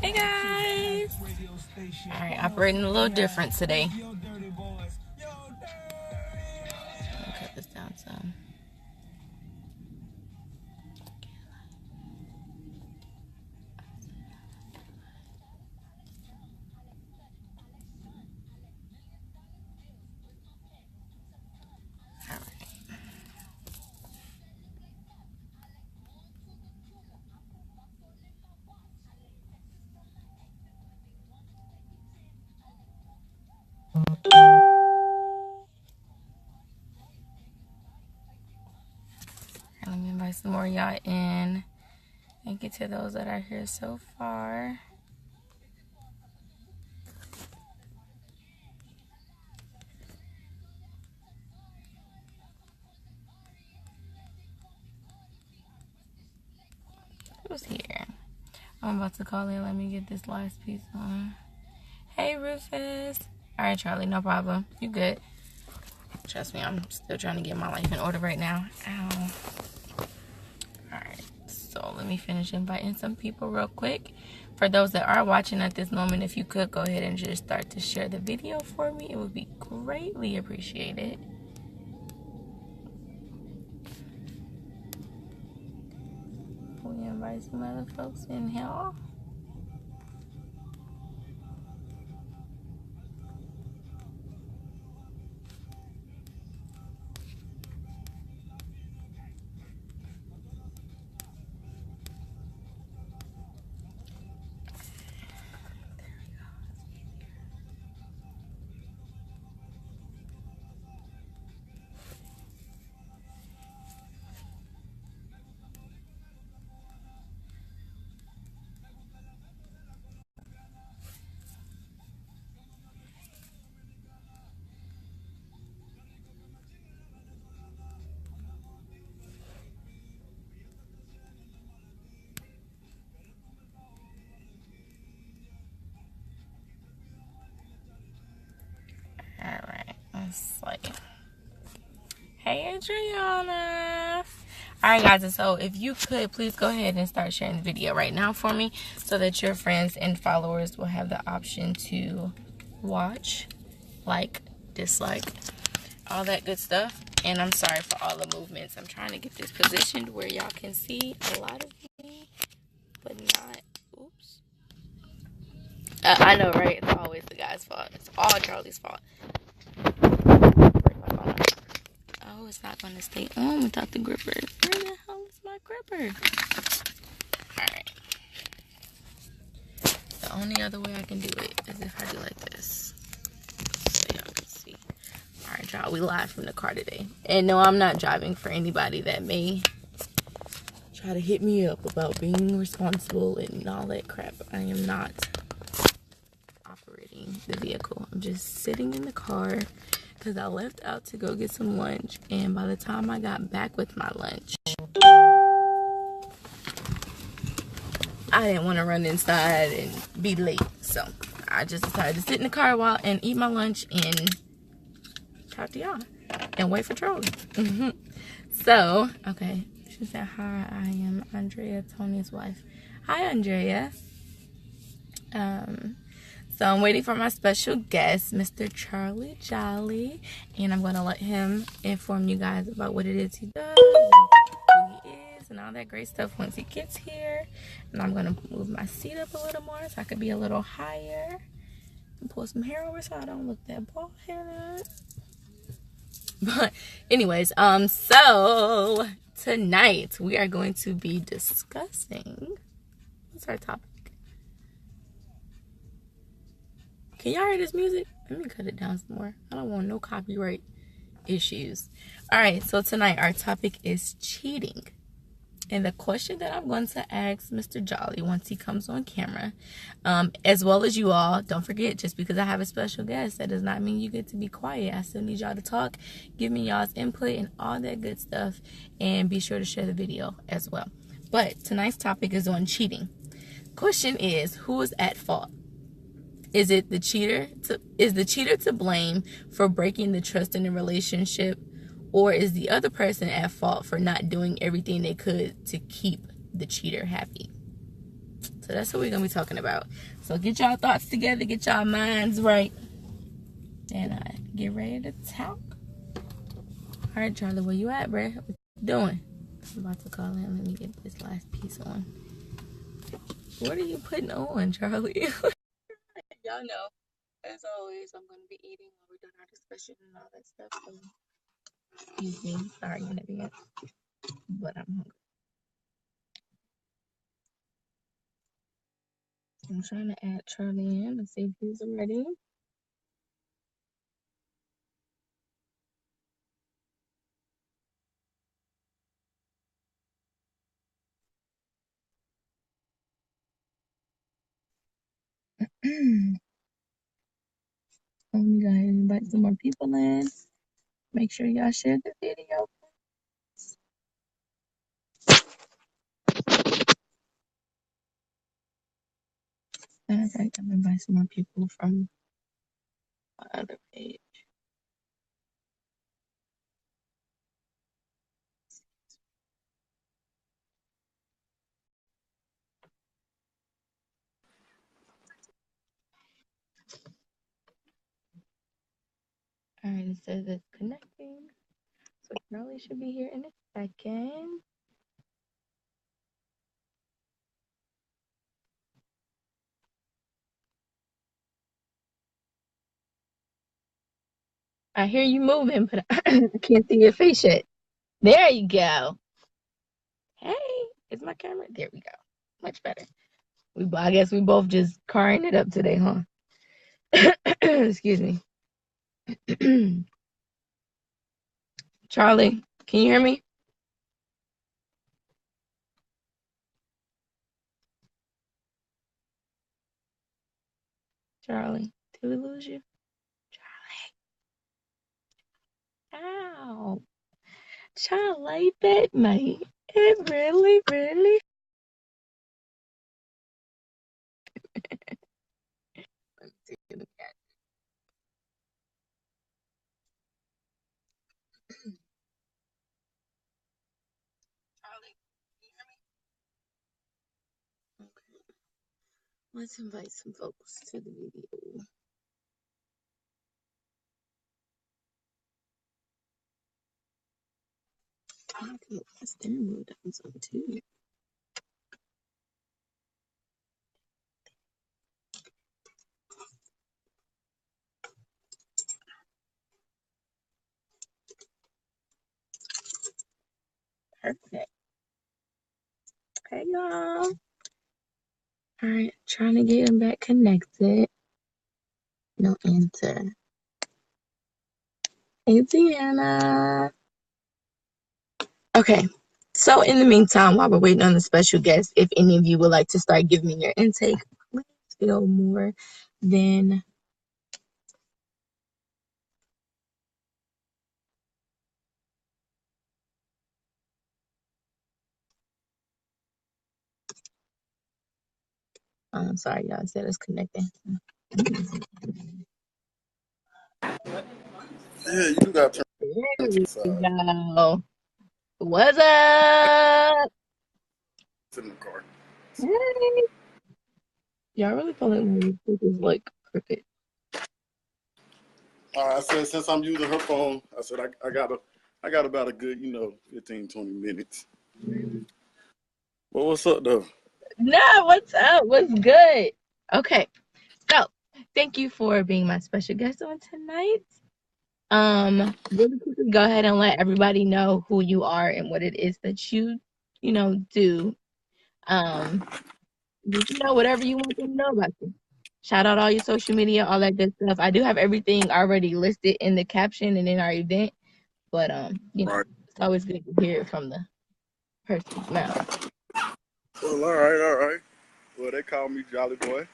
Hey guys! Alright, operating a little different today. I'll cut this down some. Let me invite some more y'all in. Thank you to those that are here so far. Who's here? I'm about to call in. Let me get this last piece on. Hey, Rufus. Alright, Charlie, no problem. You good. Trust me, I'm still trying to get my life in order right now. Ow. Alright, so let me finish inviting some people real quick. For those that are watching at this moment, if you could go ahead and just start to share the video for me, it would be greatly appreciated. We invite some other folks in here. Alright, let's see. Hey, Adriana. Alright, guys, and so if you could, please go ahead and start sharing the video right now for me so that your friends and followers will have the option to watch, like, dislike, all that good stuff. And I'm sorry for all the movements. I'm trying to get this positioned where y'all can see a lot of me, but not. Oops. I know, right? It's always the guy's fault. It's all Charlie's fault. Oh, it's not going to stay on without the gripper. Where the hell is my gripper? Alright. The only other way I can do it is if I do like this. So y'all can see. Alright, y'all. We live from the car today. And no, I'm not driving for anybody that may try to hit me up about being responsible and all that crap. I am not operating the vehicle. I'm just sitting in the car because I left out to go get some lunch, and by the time I got back with my lunch, I didn't want to run inside and be late, so I just decided to sit in the car a while and eat my lunch and talk to y'all and wait for Charlie. So, okay, she said, hi, I am Andrea, Tony's wife. Hi, Andrea. So I'm waiting for my special guest, Mr. Charlie Jolly, and I'm going to let him inform you guys about what it is he does, and who he is, and all that great stuff once he gets here. And I'm going to move my seat up a little more so I could be a little higher, and pull some hair over so I don't look that bald-headed. But anyways, so tonight we are going to be discussing, what's our topic? Can y'all hear this music? Let me cut it down some more. I don't want no copyright issues. Alright, so tonight our topic is cheating. And the question that I'm going to ask Mr. Jolly once he comes on camera, as well as you all, don't forget, just because I have a special guest, that does not mean you get to be quiet. I still need y'all to talk, give me y'all's input and all that good stuff, and be sure to share the video as well. But tonight's topic is on cheating. Question is, who is at fault? Is it the cheater? Is the cheater to blame for breaking the trust in the relationship? Or is the other person at fault for not doing everything they could to keep the cheater happy? So that's what we're going to be talking about. So get y'all thoughts together, get y'all minds right, and get ready to talk. All right, Charlie, where you at, bruh? What you doing? I'm about to call him. Let me get this last piece on. What are you putting on, Charlie? Y'all know, as always, I'm going to be eating while we're doing our discussion and all that stuff. So, excuse me. Sorry in advance. But I'm hungry. I'm trying to add Charlie in. Let's see if he's ready. Let me go ahead and invite some more people in. Make sure y'all share the video. Matter of fact, I'm gonna invite some more people from my other page. Alright, it says it's connecting. So Charlie should be here in a second. I hear you moving, but I can't see your face yet. There you go. Hey, is my camera? There we go. Much better. I guess we both just carring it up today, huh? Excuse me. Charlie, can you hear me? Charlie, did we lose you? Charlie. Ow. Charlie, that mate. It really, really. Let me see the cat. Charlie, can you hear me? Okay. Let's invite some folks to the video. I can put my steering wheel down some too. Perfect. Hey y'all. Alright, trying to get him back connected. No answer. Hey Deanna. Okay. So in the meantime, while we're waiting on the special guest, if any of you would like to start giving me your intake, please feel more than I'm sorry, y'all said it's connecting. Yeah, you got to There turn to we the side. go. What's up? Sit in the car. Hey. Y'all really feel like my lipstick is like crooked. I said since I'm using her phone, I said I got about a good 15, 20 minutes. Well, what's up though? No, what's up? What's good? Okay, so thank you for being my special guest on tonight. Really quickly, go ahead and let everybody know who you are and what it is that you do. Whatever you want them to know about you. Shout out all your social media, all that good stuff. I do have everything already listed in the caption and in our event, but Right. it's always good to hear it from the person's mouth. Well, all right. Well, they call me Jolly Boy.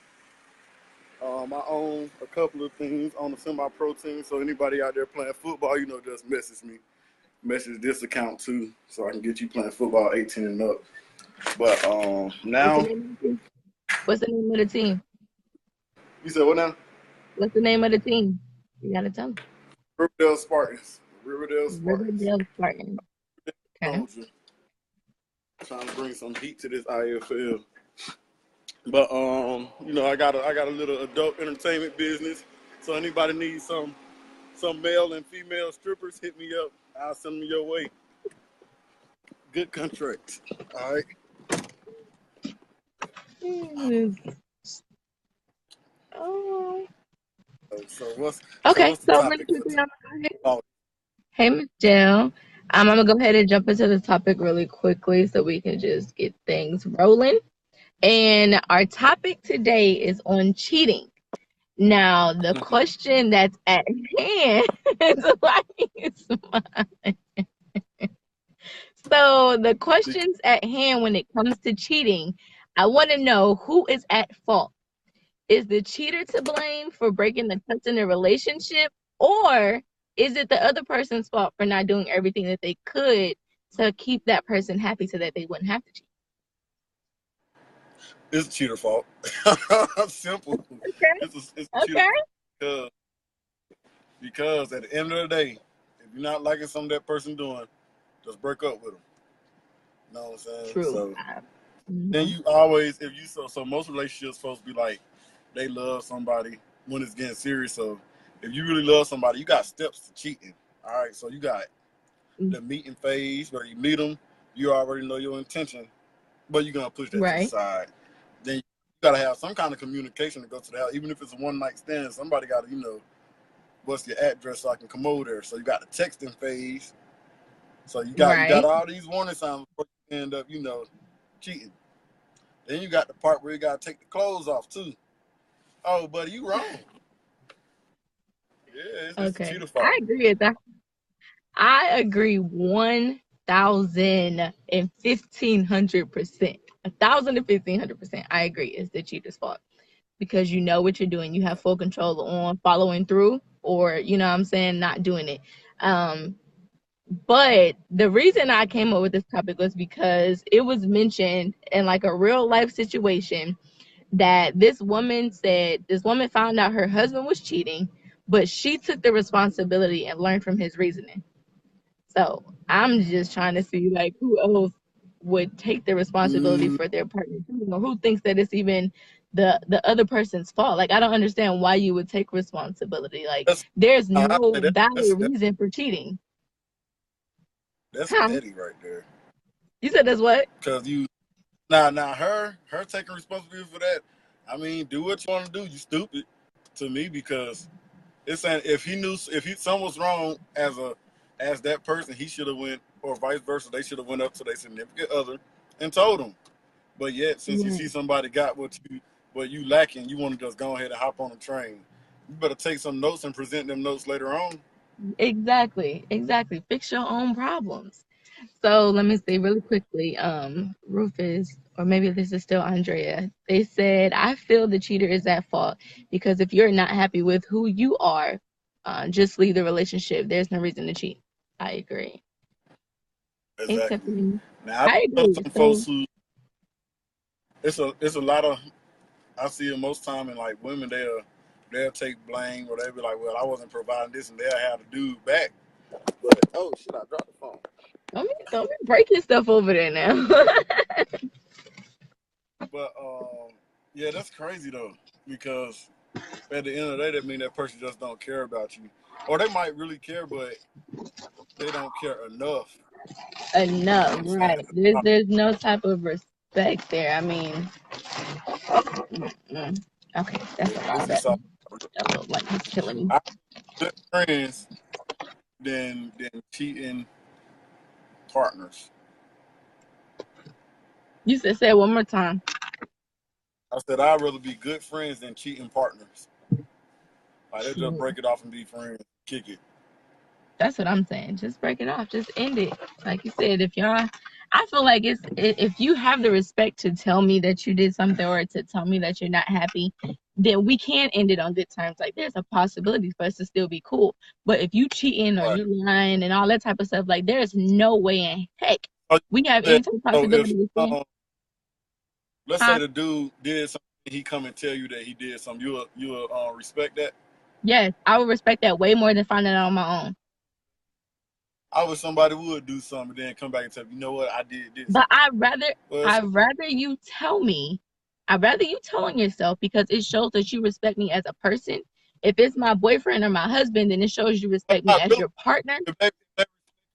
I own a couple of things on the semi-pro team, so anybody out there playing football, just message me. Message this account too, so I can get you playing football 18 and up. But What's the now, name of the team? What's the name of the team? you said what now? What's the name of the team? You gotta tell them. Riverdale Spartans. Riverdale Spartans. Riverdale Spartans. Okay. Soldier. Trying to bring some heat to this IFL. But I got a little adult entertainment business. So anybody needs some male and female strippers, hit me up. I'll send them your way. Good contracts. All right. Oh. So what's so Okay, what's the so really topic for quickly, I'm gonna go ahead. today? Hey, Miss Jill. I'm gonna go ahead and jump into the topic really quickly so we can just get things rolling. And our topic today is on cheating. Now, the question that's at hand is why it's mine. So, the questions at hand when it comes to cheating, I want to know who is at fault. Is the cheater to blame for breaking the trust in the relationship, or is it the other person's fault for not doing everything that they could to keep that person happy so that they wouldn't have to cheat? It's a cheater fault. Simple. Okay. It's a cheater Okay. fault because at the end of the day, if you're not liking something that person doing, just break up with them. You know what I'm saying? True. So then Mhm. you always, if you so most relationships supposed to be like they love somebody when it's getting serious. So if you really love somebody, you got steps to cheating. All right, so you got the meeting phase where you meet them, you already know your intention, but you're gonna push that to the Right. side. Then you gotta have some kind of communication to go to the house, even if it's a one night stand. Somebody gotta, what's your address so I can come over there. So you got the texting phase. So you got Right. all these warning signs before you end up, cheating. Then you got the part where you gotta take the clothes off too. Oh, buddy, you wrong. Yeah, it's a Okay. cheater I fault. agree with that. I agree 1,015%. 1,015%. I agree. It's the cheater's fault because you know what you're doing. You have full control on following through or, you know what I'm saying, not doing it. Um, but the reason I came up with this topic was because it was mentioned in like a real life situation that this woman found out her husband was cheating, but she took the responsibility and learned from his reasoning. So I'm just trying to see like who else would take the responsibility Mm, for their partner cheating, or who thinks that it's even the other person's fault. Like I don't understand why you would take responsibility. Like that's there's I say no that, valid reason for cheating. that's Huh? petty right there. You said that's what? Cause now her taking responsibility for that. I mean, do what you want to do. You stupid to me because it's saying if something was wrong as that person, he should have went or vice versa. They should have went up to their significant other and told them. But yet, since you see somebody got what you lacking, you want to just go ahead and hop on the train. You better take some notes and present them notes later on. Exactly, exactly. Fix your own problems. So let me see really quickly. Rufus, or maybe this is still Andrea. They said, I feel the cheater is at fault because if you're not happy with who you are, just leave the relationship. There's no reason to cheat. I agree. Hey, Exactly. Tiffany. Now I I know agree. some folks So, who it's a lot of I see it most time in like women they'll take blame or they'll be like, well, I wasn't providing this, and they'll have the dude back. But oh shit, I dropped the phone. don't be breaking stuff over there now. But yeah, that's crazy though because at the end of the day, that means that person just don't care about you, or they might really care, but they don't care enough. You know Enough, what I'm saying? right? There's no type of respect there. I mean, okay, that's a lot It's better. all That look like he's killing me. I good friends than cheating partners. You said say it one more time. I said I'd rather be good friends than cheating partners. Like they just break it off and be friends, kick it. That's what I'm saying. Just break it off. Just end it. Like you said, if y'all, I feel like if you have the respect to tell me that you did something or to tell me that you're not happy, then we can end it on good terms. Like there's a possibility for us to still be cool. But if you cheating or Right. you lying and all that type of stuff, like there's no way in heck So, we have any type of so if possibility to say, let's say huh? the dude did something, he come and tell you that he did something, you will respect that. Yes, I would respect that way more than finding out on my own. I wish somebody would do something, then come back and tell me, you know what, I did this. But Well, I'd rather you tell me I'd rather you tell on yourself because it shows that you respect me as a person. If it's my boyfriend or my husband, then it shows you But respect me not as really. your partner. If they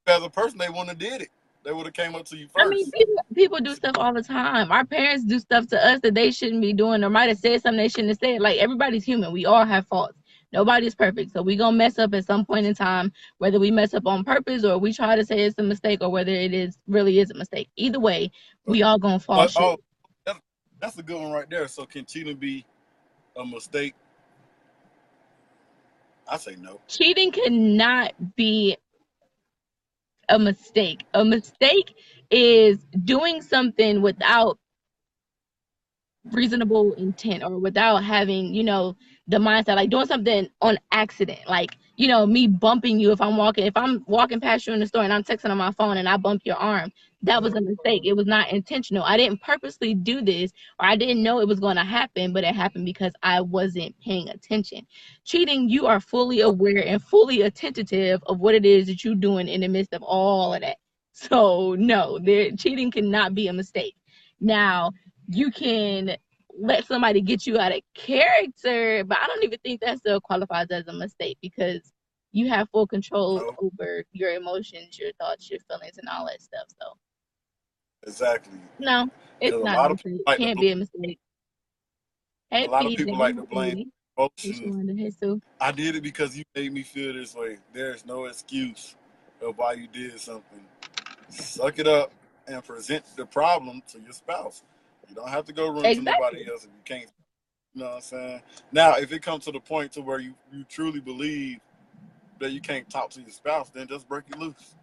as a person, they wouldn't have did it. They would have came up to you I mean, first. people do stuff all the time. Our parents do stuff to us that they shouldn't be doing, or might have said something they shouldn't have said. Like, everybody's human. We all have faults. Nobody's perfect. So we gonna mess up at some point in time, whether we mess up on purpose or we try to say it's a mistake or whether it is really is a mistake. Either way, we all gonna fall But short. that's, that's a good one right there. So can cheating be a mistake? I say no. Cheating cannot be a mistake. A mistake is doing something without reasonable intent or without having, the mindset, like doing something on accident, like, me bumping you. If I'm walking past you in the store and I'm texting on my phone and I bump your arm, that was a mistake. It was not intentional. I didn't purposely do this, or I didn't know it was going to happen, but it happened because I wasn't paying attention. Cheating, you are fully aware and fully attentive of what it is that you're doing in the midst of all of that. So no, cheating cannot be a mistake. Now, you can let somebody get you out of character, but I don't even think that still qualifies as a mistake because you have full control No, over your emotions, your thoughts, your feelings, and all that stuff. So exactly. no, it's Because not a mistake. Can't be a mistake. a Hey lot of people PJ, like to blame hey, it's emotions. Wanda. Hey Sue. I did it because you made me feel this way. There's no excuse of why you did something. Suck it up and present the problem to your spouse. You don't have to go run to nobody Exactly. else if you can't. You know what I'm saying? Now, if it comes to the point to where you truly believe that you can't talk to your spouse, then just break it loose.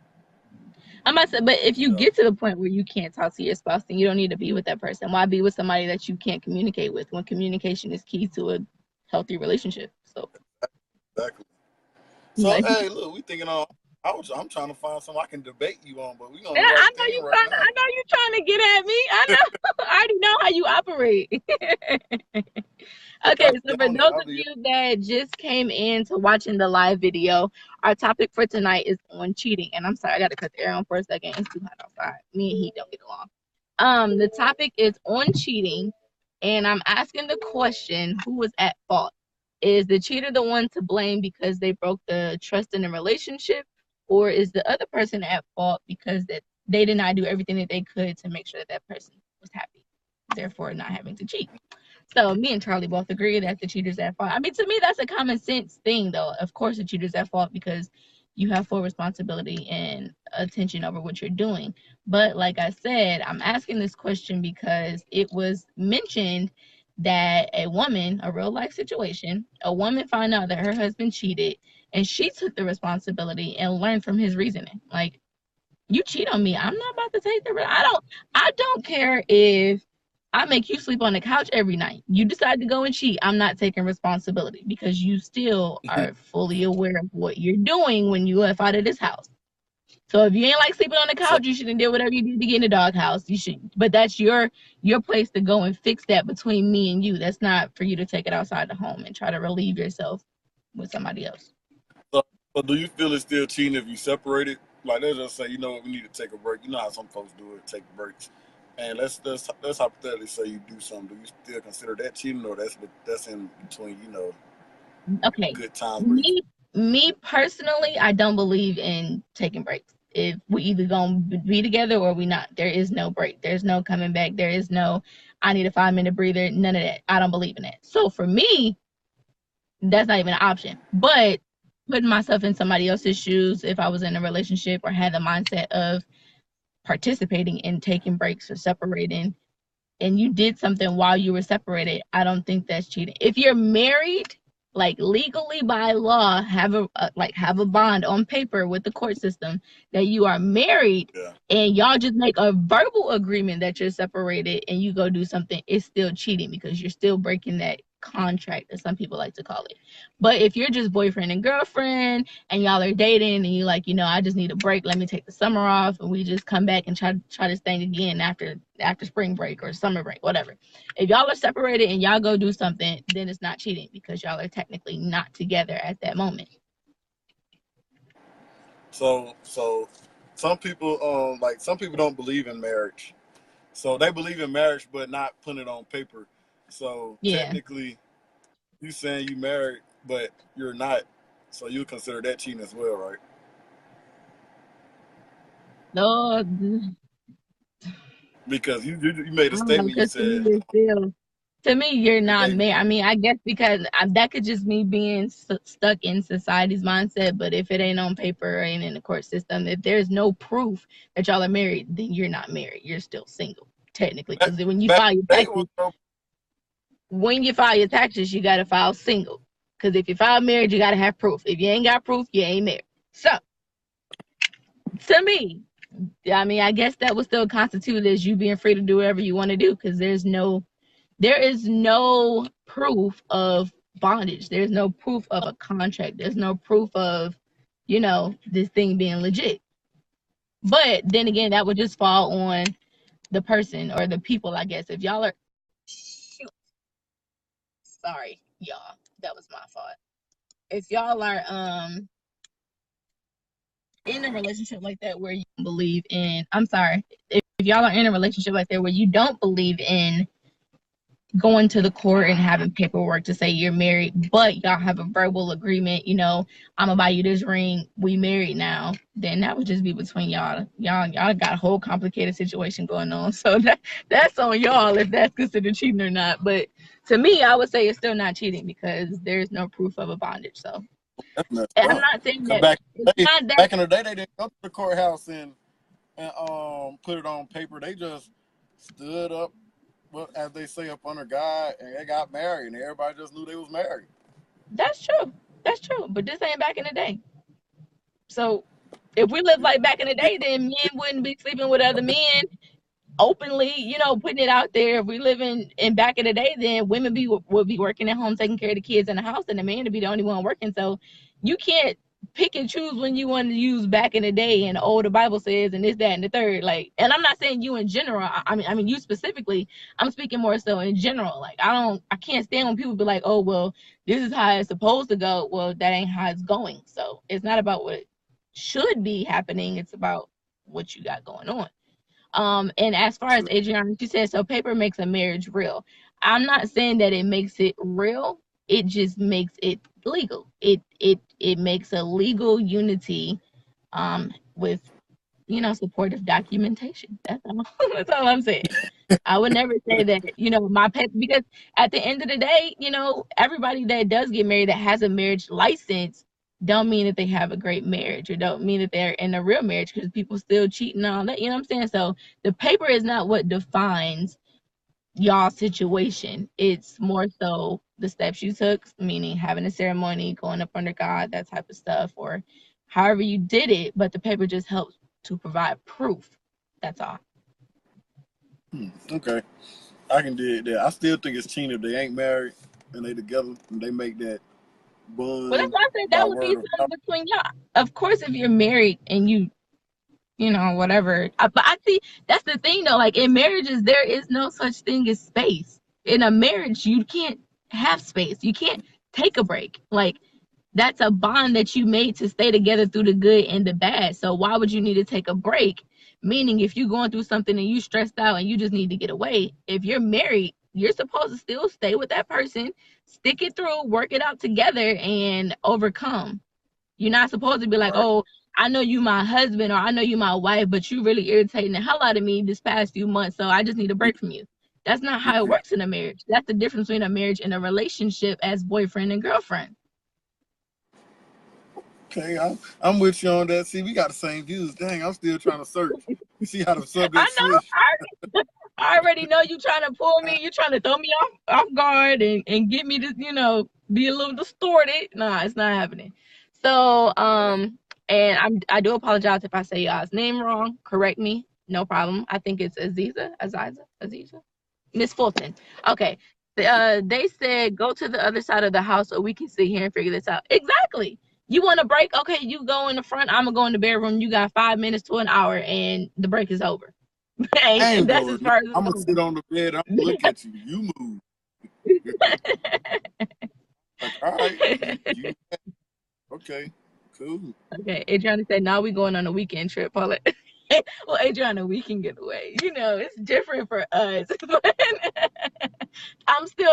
I must say, but if You you know, get to the point where you can't talk to your spouse, then you don't need to be with that person. Why be with somebody that you can't communicate with when communication is key to a healthy relationship? So, exactly. So, like, hey, look, we thinking on. I'm trying to find something I can debate you on, but we on yeah, the I right know thing you right trying. now. I know you trying to get at me. I know. I already know how you operate. Okay, so for those I'll of be you that just came in to watching the live video, our topic for tonight is on cheating. And I'm sorry, I got to cut the air on for a second. It's too hot outside. Me and he don't get along. The topic is on cheating, and I'm asking the question: who was at fault? Is the cheater the one to blame because they broke the trust in the relationship, or is the other person at fault because that they did not do everything that they could to make sure that that person was happy, therefore not having to cheat? So me and Charlie both agree that the cheater's at fault. I mean, to me, that's a common sense thing, though. Of course, the cheater's at fault because you have full responsibility and attention over what you're doing. But like I said, I'm asking this question because it was mentioned that a real life situation, a woman found out that her husband cheated and she took the responsibility and learned from his reasoning. Like, you cheat on me, I'm not about to take the risk. I don't care if I make you sleep on the couch every night. You decide to go and cheat, I'm not taking responsibility because you still are fully aware of what you're doing when you left out of this house. So if you ain't like sleeping on the so. couch, you shouldn't do whatever you did to get in the doghouse. You should, but that's your place to go and fix that between me and you. That's not for you to take it outside the home and try to relieve yourself with somebody else. So, so do you feel it's still cheating if you separate it? Like let's just say, you know what, we need to take a break. You know how some folks do it, take breaks. And let's hypothetically say you do something. Do you still consider that cheating, or that's in between? You know, Okay. good times where you. Me personally, I don't believe in taking breaks. If we either gonna be together or we not, there is no break. There's no coming back. There is no I need a 5 minute breather. None of that. I don't believe in that. So for me, that's not even an option. But putting myself in somebody else's shoes, if I was in a relationship or had the mindset of participating in taking breaks or separating, and you did something while you were separated, I don't think that's cheating. If you're married, like legally by law, have a bond on paper with the court system that you are married, Yeah. and y'all just make a verbal agreement that you're separated and you go do something, it's still cheating because you're still breaking that contract, as some people like to call it. But if you're just boyfriend and girlfriend and y'all are dating and you like, I just need a break, let me take the summer off and we just come back and try this thing again after spring break or summer break, whatever. If y'all are separated and y'all go do something, then it's not cheating because y'all are technically not together at that moment. So some people don't believe in marriage. So they believe in marriage, but not putting it on paper. So Yeah. technically, you saying you married, but you're not. So you consider that cheating as well, right? No, Because you made a I don't know, statement. You because to me, said you're still, to me, you're you're not dating. married. I mean, I guess because that could just me being stuck in society's mindset. But if it ain't on paper or ain't in the court system, if there's no proof that y'all are married, then you're not married. You're still single, technically. Back, Because when you back file in your the day was taxes, no. you got to file single. Because if you file marriage, you got to have proof. If you ain't got proof, you ain't married. So, to me, I mean, I guess that would still constitute as you being free to do whatever you want to do because there is no proof of bondage. There's no proof of a contract. There's no proof of, this thing being legit. But then again, that would just fall on the person or the people, I guess. If y'all are, shoot, sorry, y'all, that was my fault. If y'all are in a relationship like that where you believe in, I'm sorry, if y'all are in a relationship like that where you don't believe in going to the court and having paperwork to say you're married, but y'all have a verbal agreement, I'm gonna buy you this ring, we married now, then that would just be between y'all. Y'all got a whole complicated situation going on. So that's on y'all if that's considered cheating or not. But to me, I would say it's still not cheating because there's no proof of a bondage. So That's messed I'm up. not saying Cause that it's not that. back in the day, they didn't go to the courthouse and put it on paper. They just stood up, well, as they say, up under God, and they got married, and everybody just knew they was married. That's true. That's true. But this ain't back in the day. So if we lived Yeah. like back in the Yeah. day, then men wouldn't be sleeping with other men openly, putting it out there. If we live in back in the day, then women would be working at home, taking care of the kids in the house, and the man to be the only one working. So you can't pick and choose when you want to use back in the day and the Bible says and this, that, and the third. Like, and I'm not saying you in general. I mean you specifically. I'm speaking more so in general. Like, I can't stand when people be like, oh well, this is how it's supposed to go. Well, that ain't how it's going. So it's not about what should be happening. It's about what you got going on. And as far as True. Adriana, she said, so paper makes a marriage real. I'm not saying that it makes it real. It just makes it legal. It makes a legal unity with supportive documentation. That's all. That's all I'm saying. I would never say that, my pet, because at the end of the day, everybody that does get married that has a marriage license don't mean that they have a great marriage or don't mean that they're in a real marriage because people still cheat and all that. You know what I'm saying? So the paper is not what defines y'all situation. It's more so the steps you took, meaning having a ceremony, going up under God, that type of stuff, or however you did it, but the paper just helps to provide proof. That's all. Okay, I can do it. There, I still think it's cheating if they ain't married and they together and they make that Well, that's bond why I said by that would be word of mouth. something between y'all. Of course, if you're married and whatever. But I see that's the thing though. Like in marriages, there is no such thing as space. In a marriage, you can't have space. You can't take a break. Like that's a bond that you made to stay together through the good and the bad. So why would you need to take a break? Meaning, if you're going through something and you stressed out and you just need to get away, if you're married, you're supposed to still stay with that person, stick it through, work it out together, and overcome. You're not supposed to be like, Right. oh, I know you my husband or I know you my wife, but you really irritating the hell out of me this past few months, so I just need a break from you. That's not how it works in a marriage. That's the difference between a marriage and a relationship as boyfriend and girlfriend. Okay, I'm with you on that. See, we got the same views. Dang, I'm still trying to search. You see how the I subject know. switched? I already know you trying to pull me. You trying to throw me off guard and get me to be a little distorted. Nah, it's not happening. So and I do apologize if I say y'all's name wrong. Correct me, no problem. I think it's Aziza, Miss Fulton. Okay. They said go to the other side of the house so we can sit here and figure this out. Exactly. You want a break? Okay, you go in the front. I'm gonna go in the bedroom. You got 5 minutes to an hour, and the break is over. I And ain't that's going. as far as it's I'm gonna sit on the bed. I'm gonna look at you. You move. Like, all right, you okay? Cool. okay, Adriana said, now we going on a weekend trip, Paula. Well, Adriana, we can get away. It's different for us.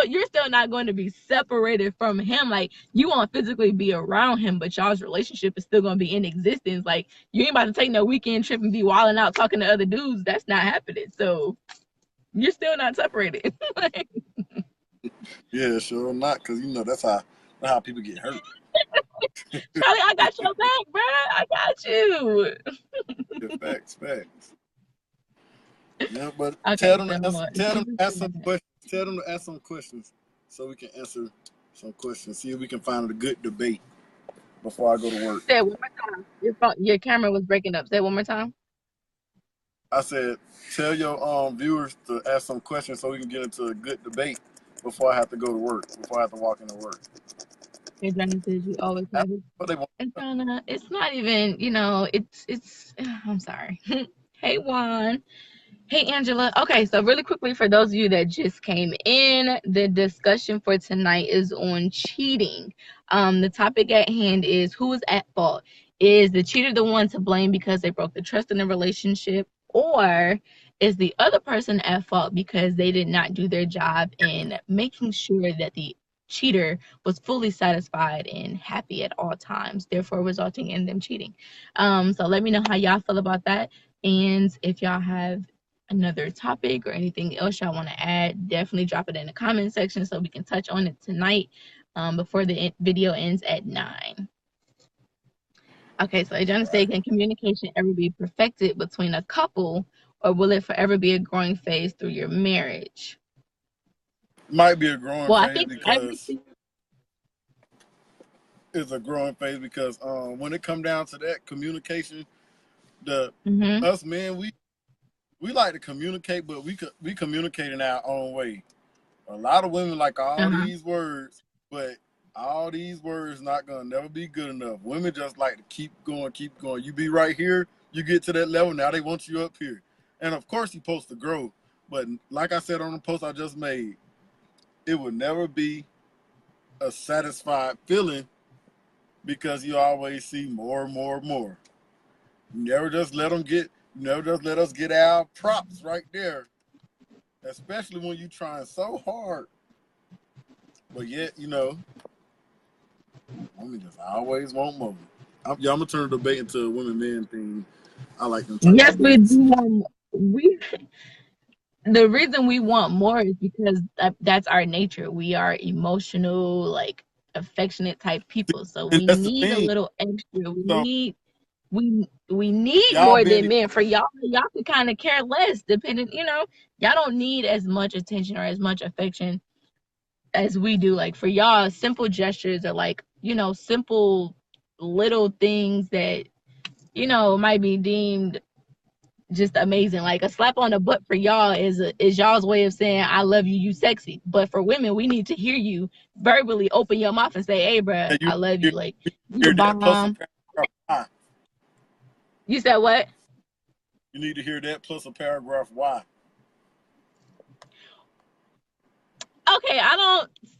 you're still not going to be separated from him. Like, you won't physically be around him, but y'all's relationship is still going to be in existence. Like, you ain't about to take no weekend trip and be wilding out talking to other dudes. That's not happening. So you're still not separated. Like, Yeah, sure not, because that's how people get hurt. Charlie, I got your back, bro. I got you. Yeah, facts, facts. Yeah, but Okay, so tell them to ask some questions. Tell them to ask some questions so we can answer some questions. See if we can find a good debate before I go to work. say it one more time. Your camera was breaking up. Say it one more time. I said, tell your viewers to ask some questions so we can get into a good debate before I have to go to work. Before I have to walk into work. Your Johnny says you always have it. What they want. It's not even, it's I'm sorry. Hey Juan. Hey Angela. Okay, so really quickly for those of you that just came in, the discussion for tonight is on cheating. The topic at hand is who is at fault? Is the cheater the one to blame because they broke the trust in the relationship, or is the other person at fault because they did not do their job in making sure that the cheater was fully satisfied and happy at all times, therefore resulting in them cheating? So let me know how y'all feel about that. And if y'all have another topic or anything else y'all want to add, definitely drop it in the comment section so we can touch on it tonight before the video ends at 9. Okay, so Adriana said, can communication ever be perfected between a couple, or will it forever be a growing phase through your marriage? Might be a growing Well, I phase think because everything. it's a growing phase because when it come down to that communication, the Mm-hmm. us men we like to communicate, but we communicate in our own way. A lot of women like all Uh-huh. these words, but all these words not gonna never be good enough. Women just like to keep going, keep going. You be right here, you get to that level, now they want you up here. And of course you're supposed to grow. But like I said on the post I just made, it will never be a satisfied feeling because you always see more and more and more. You never just let them get you never just let us get our props right there. Especially when you trying so hard. But yet, women just always want more. I'm gonna turn the debate into a women men thing. I like them type of Yes, we debates. do. We the reason we want more is because that's our nature. We are emotional, like affectionate type people. So And we that's the need a thing. little extra. So We need y'all more being than men. For y'all can kind of care less depending, y'all don't need as much attention or as much affection as we do. Like for y'all, simple gestures are like, simple little things that, might be deemed just amazing. Like a slap on the butt for y'all is y'all's way of saying I love you, you sexy. But for women, we need to hear you verbally open your mouth and say, "Hey, bruh, and I love hear, you." Like you the hear that plus a bomb. paragraph why. You said what? You need to hear that plus a paragraph why. Okay,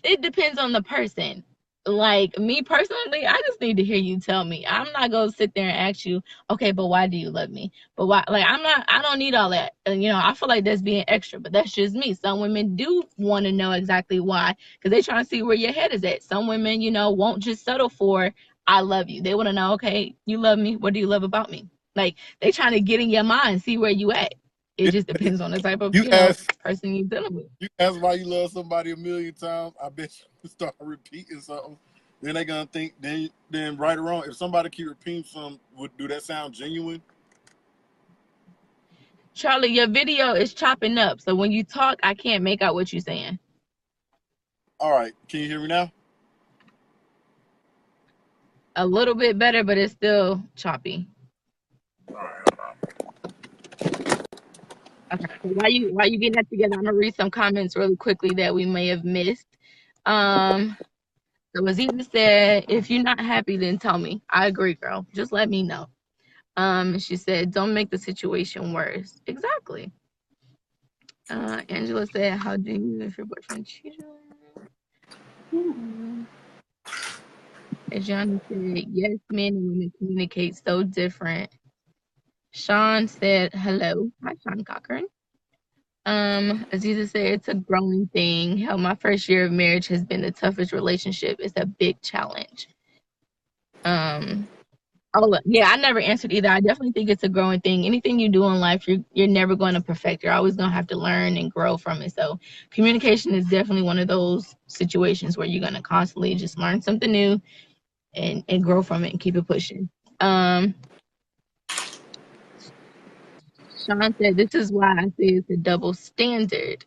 it depends on the person. Like me personally, I just need to hear you tell me. I'm not gonna sit there and ask you, okay, but why do you love me? But why? Like I don't need all that. I feel like that's being extra, but that's just me. Some women do want to know exactly why, because they trying to see where your head is at. Some women, won't just settle for I love you. They want to know, okay, you love me. What do you love about me? Like they trying to get in your mind, see where you at. It just depends on the type of, You ask person you're dealing with. you ask why you love somebody a million times. I bet you start repeating something. Then they gonna think then right or wrong. If somebody keep repeating something, do that sound genuine? Charlie, your video is chopping up. So when you talk, I can't make out what you're saying. All right, can you hear me now? A little bit better, but it's still choppy. Okay. So while you getting that together, I'm gonna read some comments really quickly that we may have missed. Um, so Azina said, if you're not happy, then tell me. I agree, girl. Just let me know. She said, don't make the situation worse. Exactly. Angela said, how do you if your boyfriend cheated on you? John said, yes, men and women communicate so different. Sean said, hello. Hi, Sean Cochran. Aziza said it's a growing thing. Hell, my first year of marriage has been the toughest relationship. It's a big challenge. Um, oh yeah, I never answered either. I definitely think it's a growing thing. Anything you do in life, you're never going to perfect. You're always gonna have to learn and grow from it. So communication is definitely one of those situations where you're gonna constantly just learn something new and grow from it and keep it pushing. Um, Sean said this is why I say it's a double standard.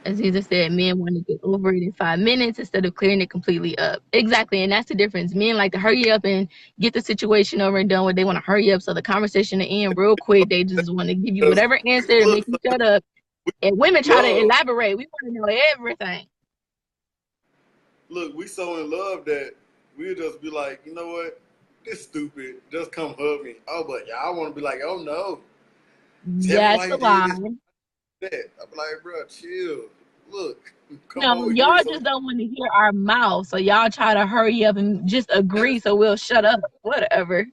As either said, men want to get over it in 5 minutes instead of clearing it completely up. Exactly, and that's the difference. Men like to hurry up and get the situation over and done with. They want to hurry up so the conversation to end real quick. They just want to give you Because whatever answer to look, make you shut up. And women try to love. elaborate. We want to know everything. Look, we so in love that we'll just be like, you know what? This stupid. Just come hug me. Oh, but y'all want to be like, oh no. Tell me why That's a you did lie. this, that. I'm like, bro, chill. Look, come No, over here. y'all So just don't want to hear our mouth, so y'all try to hurry up and just agree so we'll shut up. Whatever.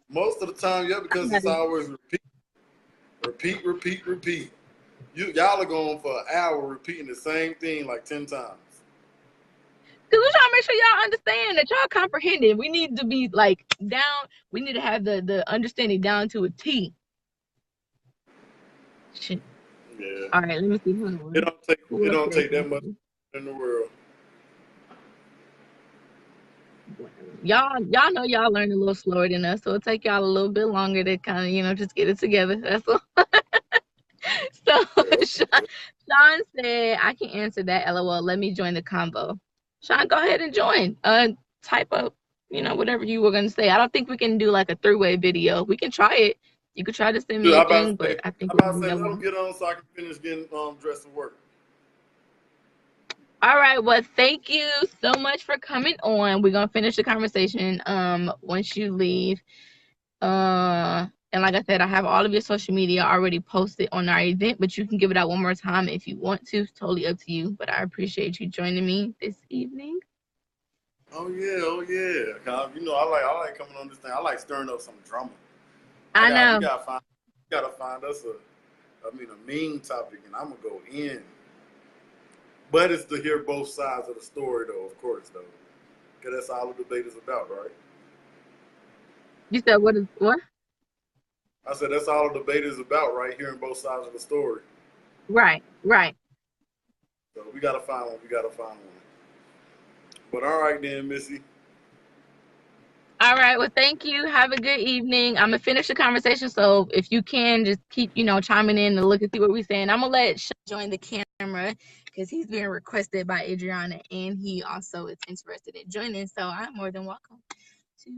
most of the time, yeah, because it's always repeat. Y'all are going for an hour repeating the same thing like 10 times. Because we're trying to make sure y'all understand that y'all comprehend it. We need to be like down. We need to have the understanding down to a T. Shit. Yeah. All right, let me see who It else. don't take Who it else don't said take that much something? in the world. Y'all know y'all learn a little slower than us, so it'll take y'all a little bit longer to kind of just get it together. That's all. So Yeah. Sean said, I can answer that. LOL. Let me join the convo. Sean, go ahead and join. Type up, whatever you were gonna say. I don't think we can do like a three-way video. We can try it. You could try to send Dude, me a thing, but I think I'm it'll about to be say, that let them one. get on so I can finish getting dressed for work. All right. Well, thank you so much for coming on. We're gonna finish the conversation once you leave. And like I said, I have all of your social media already posted on our event, but you can give it out one more time if you want to. It's totally up to you. But I appreciate you joining me this evening. Oh yeah, oh yeah. 'Cause, I like coming on this thing. I like stirring up some drama. I We know. gotta find us a mean topic, and I'm gonna go in. But it's to hear both sides of the story, though, of course, though, because that's all the debate is about, right? You said what is what? I said that's all the debate is about, right? Hearing both sides of the story. Right, right. So we gotta find one. We gotta find one. But all right then, Missy. All right. Well, thank you. Have a good evening. I'm gonna finish the conversation. So if you can just keep, chiming in and look and see what we're saying. I'm gonna let Sean join the camera because he's being requested by Adriana and he also is interested in joining. So I'm more than welcome to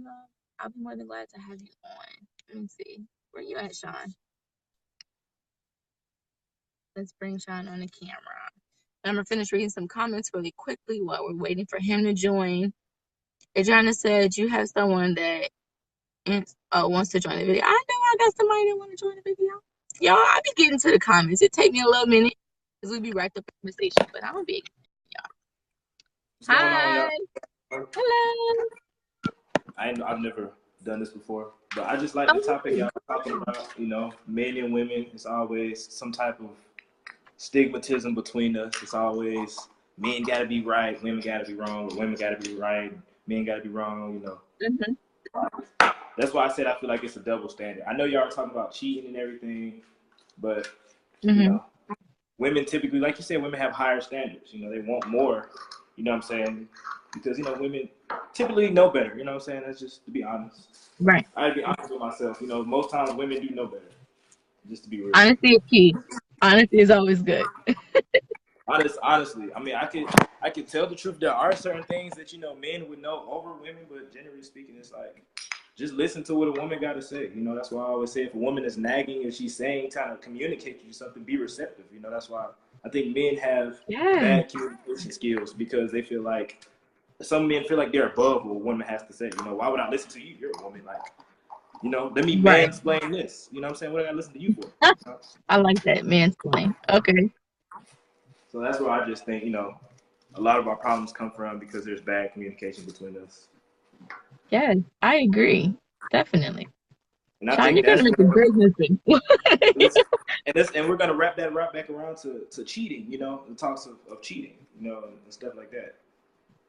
I'll be more than glad to have you on. Let me see. Where you at, Sean? Let's bring Sean on the camera. I'm gonna finish reading some comments really quickly while we're waiting for him to join. Adriana said you have someone that wants to join the video. I know I got somebody that want to join the video. Y'all, I be getting to the comments. It take me a little minute because we be right up in conversation, but I'm big. What's going on, Hi. y'all? Hello. I've never done this before, but I just like the topic Oh, y'all talking about. Men and women. It's always some type of stigmatism between us. It's always men gotta be right, women gotta be wrong, or women gotta be right, men gotta be wrong. mm-hmm, That's why I said I feel like it's a double standard. I know y'all are talking about cheating and everything, but you mm-hmm. know, women typically, like you said, women have higher standards. They want more. You know what I'm saying? Because women typically know better. You know what I'm saying? That's just to be honest. Right. I be honest with myself. Most times women do know better. Just to be real. Honesty is key. Honesty is always good. Honestly, I mean, I can tell the truth. There are certain things that men would know over women, but generally speaking, it's like just listen to what a woman got to say. That's why I always say if a woman is nagging, if she's saying, trying to communicate to you something, be receptive. That's why I think men have Yeah. bad communication skills because they feel like some men feel like they're above what a woman has to say. Why would I listen to you? You're a woman. Like, let me Right. mansplain this. You know what I'm saying? What do I listen to you for? I like that mansplain. Okay. So that's where I just think, a lot of our problems come from because there's bad communication between us. Yes, I agree. Definitely. And I Sean, think you're gonna that's make a where great husband. and we're gonna wrap that right back around to cheating, you know, the talks of cheating, you know, and stuff like that.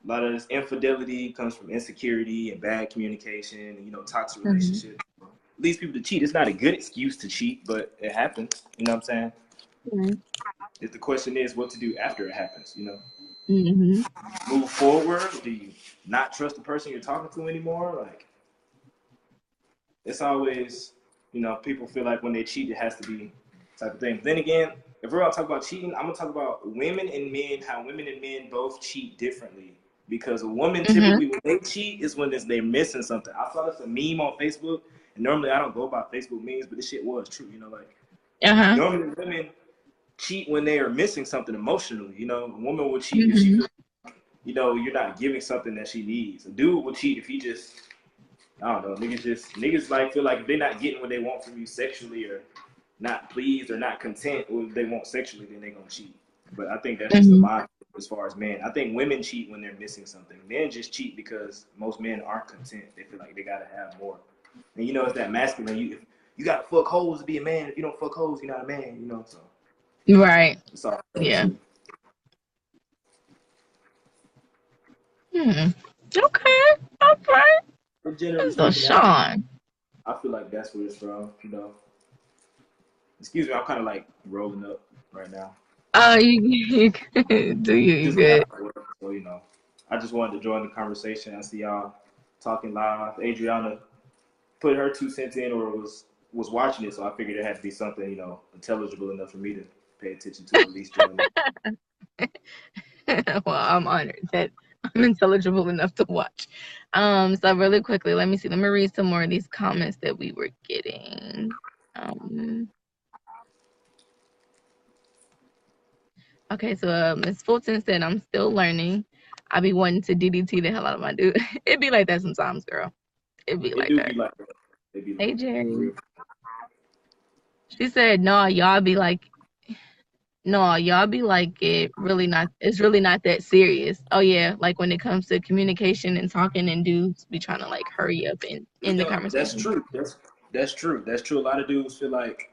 A lot of this infidelity comes from insecurity and bad communication and, you know, toxic relationships. Leads people to cheat. It's not a good excuse to cheat, but it happens. You know what I'm saying? If the question is what to do after it happens, you know? Move forward? Do you not trust the person you're talking to anymore? Like, it's always, you know, people feel like when they cheat, it has to be type of thing. But then again, if we're going to talk about cheating, I'm going to talk about women and men, how women and men both cheat differently. Because a woman typically, when they cheat, is when they're missing something. I saw this a meme on Facebook, and normally I don't go by Facebook memes, but this shit was true. You know, like, normally women cheat when they are missing something emotionally. You know, a woman will cheat if she feels, you know, you're not giving something that she needs. A dude will cheat if he just, I don't know, niggas like feel like if they're not getting what they want from you sexually or not pleased or not content with what they want sexually, then they're gonna cheat. But I think that's just the mind as far as men. I think women cheat when they're missing something. Men just cheat because most men aren't content. They feel like they gotta have more. And you know, it's that masculine. You gotta fuck hoes to be a man. If you don't fuck hoes, you're not a man. You know, so Right. it's all Yeah. Okay. But generally So speaking, Sean, I feel like that's where it's from. You know, excuse me, I'm kind of like rolling up right now. you do you Just got good? out of work, so you know, I just wanted to join the conversation. I see y'all talking live. Adriana put her 2 cents in, or was watching it, so I figured it had to be something, you know, intelligible enough for me to pay attention to, at least join it. Well, I'm honored that I'm intelligible enough to watch. So really quickly, let me see. Let me read some more of these comments that we were getting. Okay, so Miss Fulton said, I'm still learning. I be wanting to DDT the hell out of my dude. It be like that sometimes, girl. It be like that. Hey, Jerry. She said, no, y'all be like it's really not that serious. Oh yeah, like when it comes to communication and talking, and dudes be trying to like hurry up and end the conversation. That's true. That's true. That's true. A lot of dudes feel like,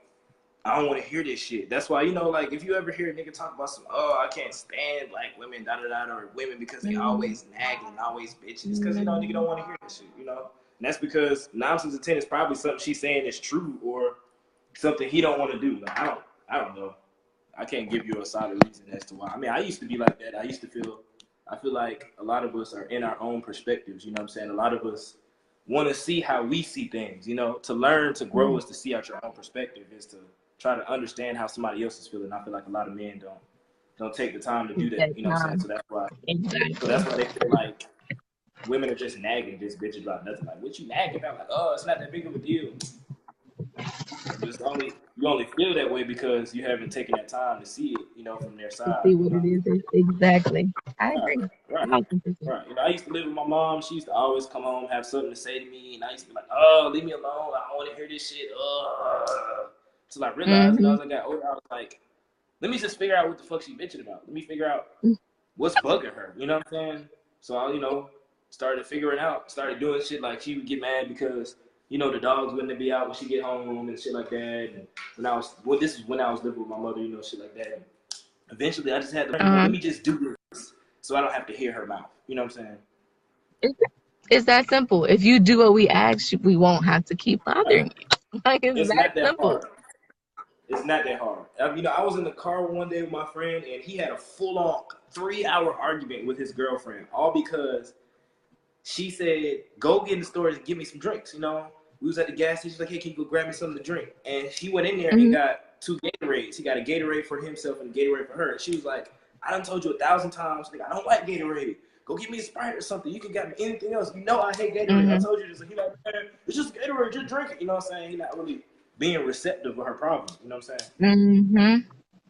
I don't want to hear this shit. That's why, you know, like if you ever hear a nigga talk about some, oh, I can't stand black women, or women because they always nagging, always bitching. It's because, you know, nigga don't want to hear this shit, you know? And that's because 9 times out of 10 is probably something she's saying is true or something he don't want to do. Like, I don't know. I can't give you a solid reason as to why. I mean, I used to be like that. I feel like a lot of us are in our own perspectives, you know what I'm saying? A lot of us want to see how we see things, you know? To learn, to grow is to see out your own perspective, is to try to understand how somebody else is feeling. I feel like a lot of men don't take the time to do that. You know what I'm saying? So that's why they feel like women are just nagging, just bitches about nothing. Like, what you nagging about? Like, oh, it's not that big of a deal. You only feel that way because you haven't taken that time to see it, you know, from their side. See what it is exactly. I agree. Right. You know, I used to live with my mom. She used to always come home, have something to say to me, and I used to be like, "Oh, leave me alone. I don't want to hear this shit." Till I realized, and as I got older, I was like, "Let me just figure out what the fuck she bitching about. Let me figure out what's bugging her." You know what I'm saying? So I, you know, started figuring out, started doing shit like she would get mad because, you know, the dogs wouldn't be out when she get home and shit like that. And this is when I was living with my mother, you know, shit like that. And eventually, I just had to let me just do this so I don't have to hear her mouth. You know what I'm saying? It's that simple. If you do what we ask, we won't have to keep bothering you. Like, it's not that simple. hard. It's not that hard. You know, I was in the car one day with my friend, and he had a full-on 3-hour argument with his girlfriend, all because she said, "Go get in the store and get me some drinks." You know, we was at the gas station. She's like, "Hey, can you go grab me something to drink?" And he went in there and got 2 Gatorades. He got a Gatorade for himself and a Gatorade for her. And she was like, "I done told you 1,000 times, like, I don't like Gatorade. Go get me a Sprite or something. You can get me anything else. You know I hate Gatorade. I told you this." Like, he like, "Man, it's just Gatorade. Just drink it." You know what I'm saying? He's not really being receptive of her problem. You know what I'm saying?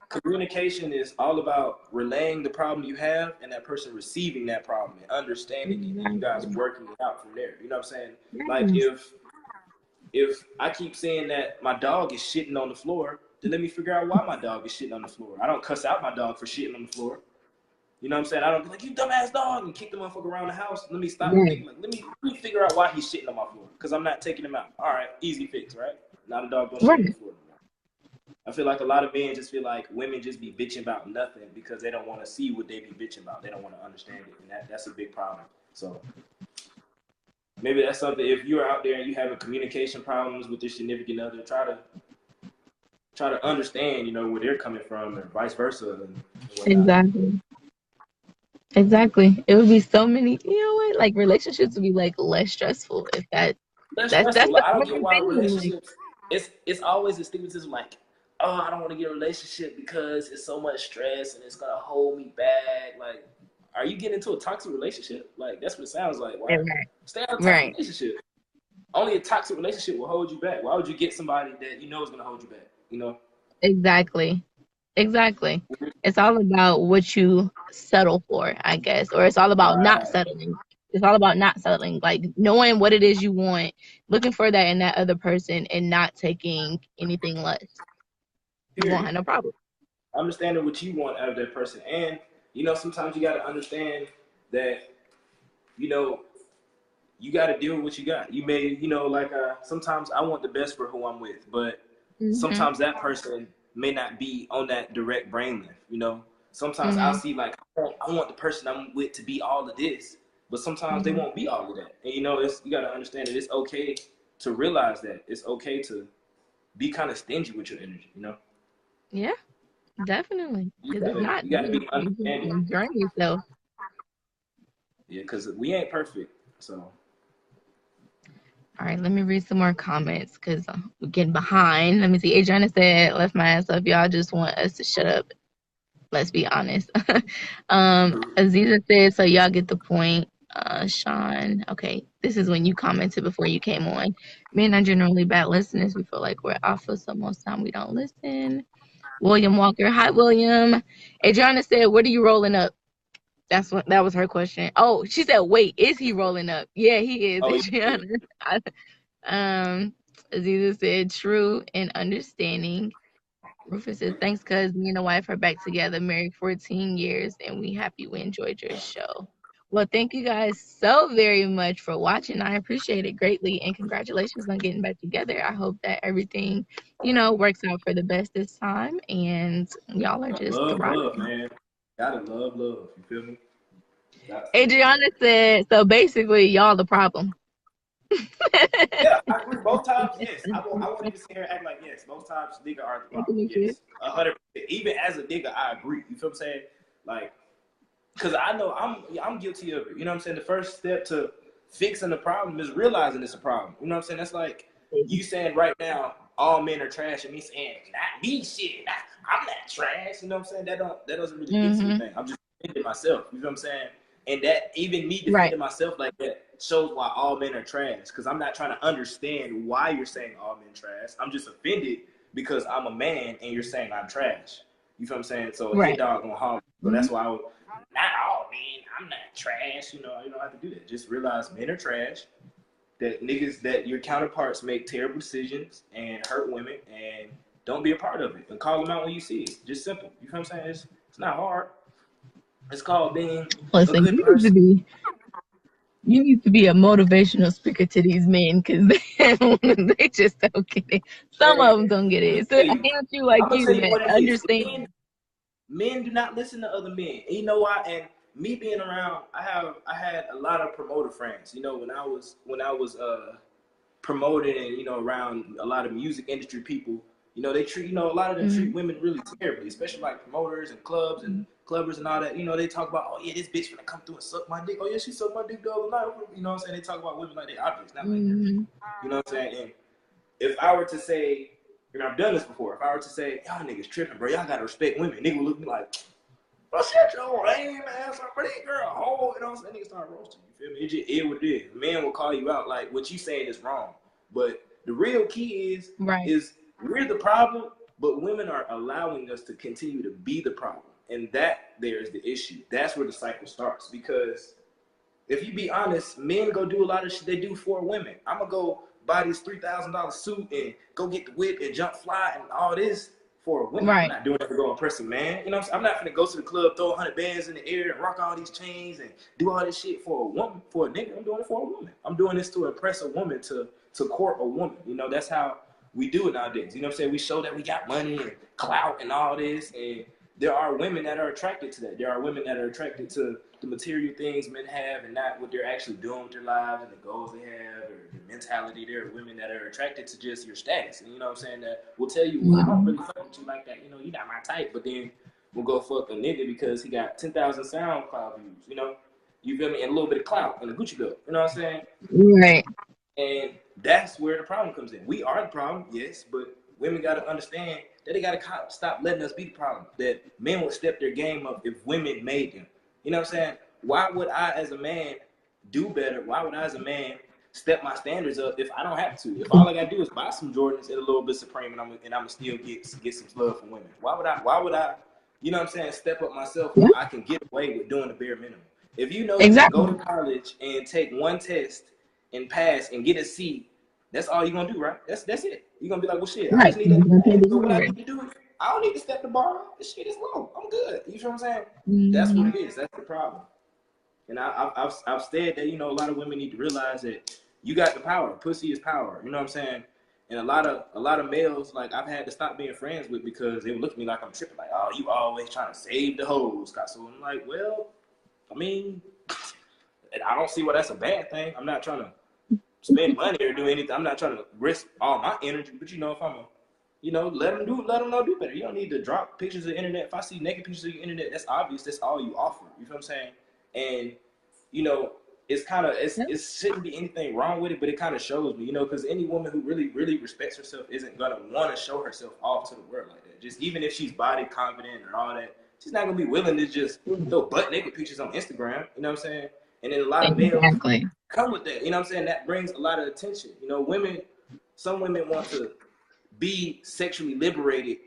Communication is all about relaying the problem you have and that person receiving that problem and understanding it, and you guys working it out from there. You know what I'm saying? Like, if I keep saying that my dog is shitting on the floor, then let me figure out why my dog is shitting on the floor. I don't cuss out my dog for shitting on the floor. You know what I'm saying? I don't be like, "You dumbass dog," and kick the motherfucker around the house. Let me stop and think, like, let me figure out why he's shitting on my floor, because I'm not taking him out. All right, easy fix, right? Now the dog don't shit on the floor. I feel like a lot of men just feel like women just be bitching about nothing because they don't want to see what they be bitching about. They don't want to understand it, and that's a big problem. So maybe that's something. If you're out there and you having communication problems with your significant other, try to understand, where they're coming from, and vice versa, and whatnot. Exactly. Exactly. It would be so many, what? Like relationships would be like less stressful if That's that's stressful. the Like, I don't get common why thing. Like, relationships. It's always a stigmatism. Like, oh, I don't want to get a relationship because it's so much stress and it's gonna hold me back. Like, are you getting into a toxic relationship? Like, that's what it sounds like. Why right. stay out of a toxic Right. relationship? Only a toxic relationship will hold you back. Why would you get somebody that you know is gonna hold you back? Exactly. Exactly. It's all about what you settle for, I guess, or it's all about not Right. settling. It's all about not settling, like knowing what it is you want, looking for that in that other person, and not taking anything less. You won't Period. have no problem. Understanding what you want out of that person, and sometimes you got to understand that you know you got to deal with what you got. You may, like sometimes I want the best for who I'm with, but Mhm. sometimes that person may not be on that direct brain length. Sometimes I'll Mhm. see like I want the person I'm with to be all of this, but sometimes they Mhm. won't be all of that. And you got to understand that it's okay to realize that it's okay to be kind of stingy with your energy. Yeah, definitely. You Because if gotta not, you gotta then be you just understanding. gonna drain yourself. Yeah, because we ain't perfect. So All right, let me read some more comments because we're getting behind. Let me see. Adriana said, "Left my ass up. Y'all just want us to shut up. Let's be honest." Aziza said, "So y'all get the point." Sean, okay, this is when you commented before you came on. Men are generally bad listeners. We feel like we're alpha, so most time we don't listen. William Walker, hi William. Adriana said, "What are you rolling up?" That was her question. Oh, she said, "Wait, is he rolling up?" Yeah, he is, oh yeah, Adriana. Aziza said, "True and understanding." Rufus says, "Thanks, cuz me and the wife are back together, married 14 years, and we happy we enjoyed your show." Well, thank you guys so very much for watching. I appreciate it greatly, and congratulations on getting back together. I hope that everything, works out for the best this time, and y'all are just love, thriving. man. Gotta love. You feel me? Got to. Adriana said, "So basically, y'all the problem." Yeah, I agree. Both times, yes. I won't even sit here and act like yes. Both times, nigga are the Thank you, problem. Nikki. Yes, 100%. Even as a nigga, I agree. You feel what I'm saying? Like, cause I know I'm guilty of it. You know what I'm saying? The first step to fixing the problem is realizing it's a problem. You know what I'm saying? That's like you saying right now, all men are trash, and me saying, not me, shit. I'm not trash. You know what I'm saying? That doesn't really fix Mm-hmm. anything. I'm just defending myself. You know what I'm saying? And that even me Right. defending myself like that shows why all men are trash. Because I'm not trying to understand why you're saying all men trash. I'm just offended because I'm a man and you're saying I'm trash. You feel what I'm saying? So a hit Right. dog gonna holler. So Mm-hmm. that's why not all men. I'm not trash. You don't have to do that. Just realize men are trash. That niggas, that your counterparts make terrible decisions and hurt women, and don't be a part of it. And call them out when you see it. Just simple. You feel what I'm saying? It's not hard. It's called being a Listen, good person. you need to be a motivational speaker to these men because they just don't get it. Some Man, of them don't get let me it. So tell I you. can't you like I'm gonna you tell you that what it is. understand. Men do not listen to other men. And you know why? And me being around, I had a lot of promoter friends. When I was promoted and around a lot of music industry people, they treat a lot of them treat Mm-hmm. women really terribly, especially like promoters and clubs and clubbers and all that. They talk about, oh yeah, this bitch gonna come through and suck my dick. Oh yeah, she sucked my dick the other night. You know what I'm saying? They talk about women like they objects, not like that. Mm-hmm. You know what I'm saying? And if I were to say, and I've done this before, if I were to say, y'all niggas tripping, bro, y'all gotta respect women, nigga would look at me like, bro, shut your lame ass up, bro, that girl a hoe. You know what I'm saying? Niggas start roasting you, feel me? It what it is. Men will call you out like what you saying is wrong. But the real key Right. is we're the problem, but women are allowing us to continue to be the problem. And that there is the issue. That's where the cycle starts. Because if you be honest, men go do a lot of shit they do for women. I'm gonna go buy this $3,000 suit and go get the whip and jump fly and all this for a woman. I'm Right. not doing it to go impress a man. You know what I'm saying? I'm not gonna go to the club, throw 100 bands in the air and rock all these chains and do all this shit for a woman, for a nigga. I'm doing it for a woman. I'm doing this to impress a woman, to court a woman. That's how we do it nowadays. You know what I'm saying? We show that we got money and clout and all this, and there are women that are attracted to that. There are women that are attracted to the material things men have and not what they're actually doing with their lives and the goals they have or the mentality. There are women that are attracted to just your status. And you know what I'm saying? That will tell you, well, I don't really fuck with you like that. You know, you're not my type. But then we'll go fuck a nigga because he got 10,000 SoundCloud views, you know? You feel me? And a little bit of clout and a Gucci belt. You know what I'm saying? Right. And that's where the problem comes in. We are the problem, yes, but women got to understand that they got to stop letting us be the problem. That men would step their game up if women made them. You know what I'm saying? Why would I, as a man, do better? Why would I, as a man, step my standards up if I don't have to? If all I got to do is buy some Jordans and a little bit Supreme, and I'm gonna still get some love from women. Why would I? You know what I'm saying? Step up myself where I can get away with doing the bare minimum. If you know you can go to college and take one test and pass and get a C, that's all you're gonna do, right? That's it. You're gonna be like, well, shit, I just need to. So what I need to do is, I don't need to step the bar up. This shit is low. I'm good. You feel what I'm saying? That's what it is. That's the problem. And I've said that, you know, a lot of women need to realize that you got the power. Pussy is power. You know what I'm saying? And a lot of males, like, I've had to stop being friends with because they would look at me like I'm tripping, like, oh, you always trying to save the hoes. So I'm like, well, I mean, I don't see why that's a bad thing. I'm not trying to spend money or do anything. I'm not trying to risk all my energy. But you know, if I'm let them know do better. You don't need to drop pictures of the internet. If I see naked pictures of the internet, that's obvious. That's all you offer. You feel what I'm saying? And you know, it shouldn't be anything wrong with it, but it kind of shows me, you know, because any woman who really, really respects herself isn't gonna want to show herself off to the world like that. Just even if she's body confident or all that, she's not gonna be willing to just throw butt naked pictures on Instagram. You know what I'm saying? And then a lot of males come with that. You know what I'm saying? That brings a lot of attention. You know, some women want to be sexually liberated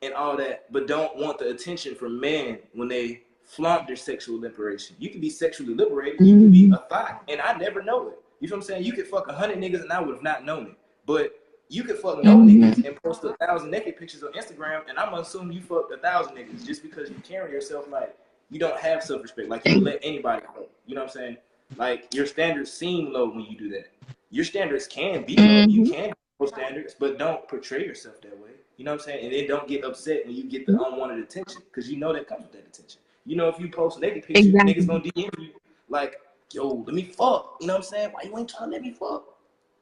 and all that, but don't want the attention from men when they flaunt their sexual liberation. You can be sexually liberated, you can be a thought, and I never know it. You feel what I'm saying? You could fuck 100 niggas and I would have not known it. But you could fuck no niggas and post 1,000 naked pictures on Instagram, and I'm assuming you fucked 1,000 niggas just because you carry yourself like you don't have self-respect, like you would let anybody fuck. You know what I'm saying? Like, your standards seem low when you do that. Your standards can be low. You can be standards, but don't portray yourself that way. You know what I'm saying? And then don't get upset when you get the unwanted attention, because you know that comes with that attention. You know, if you post naked pictures, niggas gonna DM you like, yo, let me fuck. You know what I'm saying? Why you ain't trying to let me fuck?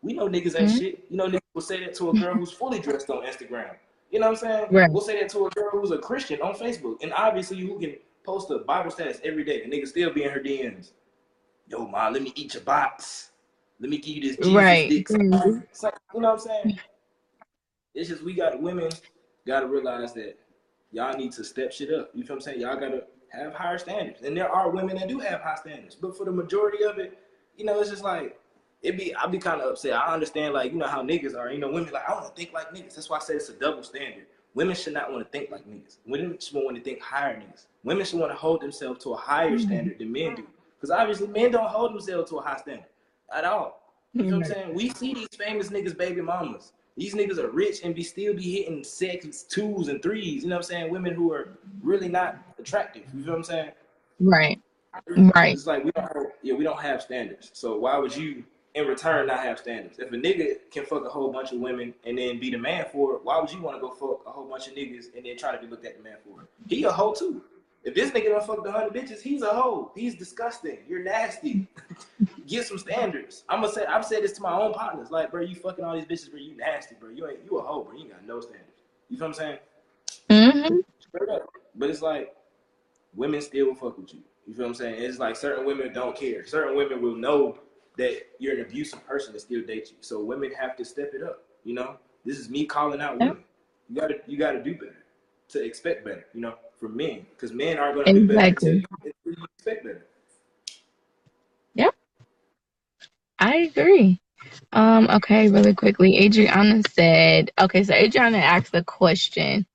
We know niggas ain't shit. You know, niggas will say that to a girl who's fully dressed on Instagram. You know what I'm saying? Right. We'll say that to a girl who's a Christian on Facebook. And obviously, who can post a Bible status every day, and niggas still be in her DMs. Yo, ma, let me eat your box. Let me give you this Jesus dick. You know what I'm saying? It's just women got to realize that y'all need to step shit up. You feel what I'm saying? Y'all got to have higher standards. And there are women that do have high standards. But for the majority of it, you know, it's just like, I'll be kind of upset. I understand, like, you know how niggas are. You know, women like, I want to think like niggas. That's why I say it's a double standard. Women should not want to think like niggas. Women should want to think higher niggas. Women should want to hold themselves to a higher standard than men do. Because obviously men don't hold themselves to a high standard at all. You know what I'm saying? We see these famous niggas' baby mamas. These niggas are rich and still be hitting seconds, 2s and 3s. You know what I'm saying? Women who are really not attractive. You feel what I'm saying? Right. It's like we don't have standards. So why would you, in return, not have standards? If a nigga can fuck a whole bunch of women and then be the man for it, why would you want to go fuck a whole bunch of niggas and then try to be looked at the man for it? He a hoe too. If this nigga done fucked 100 bitches, he's a hoe. He's disgusting. You're nasty. Get some standards. I've said this to my own partners. Like, bro, you fucking all these bitches, bro. You nasty, bro. You a hoe, bro. You ain't got no standards. You feel what I'm saying? Straight up. But it's like, women still will fuck with you. You feel what I'm saying? It's like certain women don't care. Certain women will know that you're an abusive person and still date you. So women have to step it up. You know, this is me calling out women. You gotta do better to expect better. You know, from men, because men aren't gonna do better until you expect better. Yep, I agree. Okay, really quickly, Adriana said. Okay, so Adriana asked a question.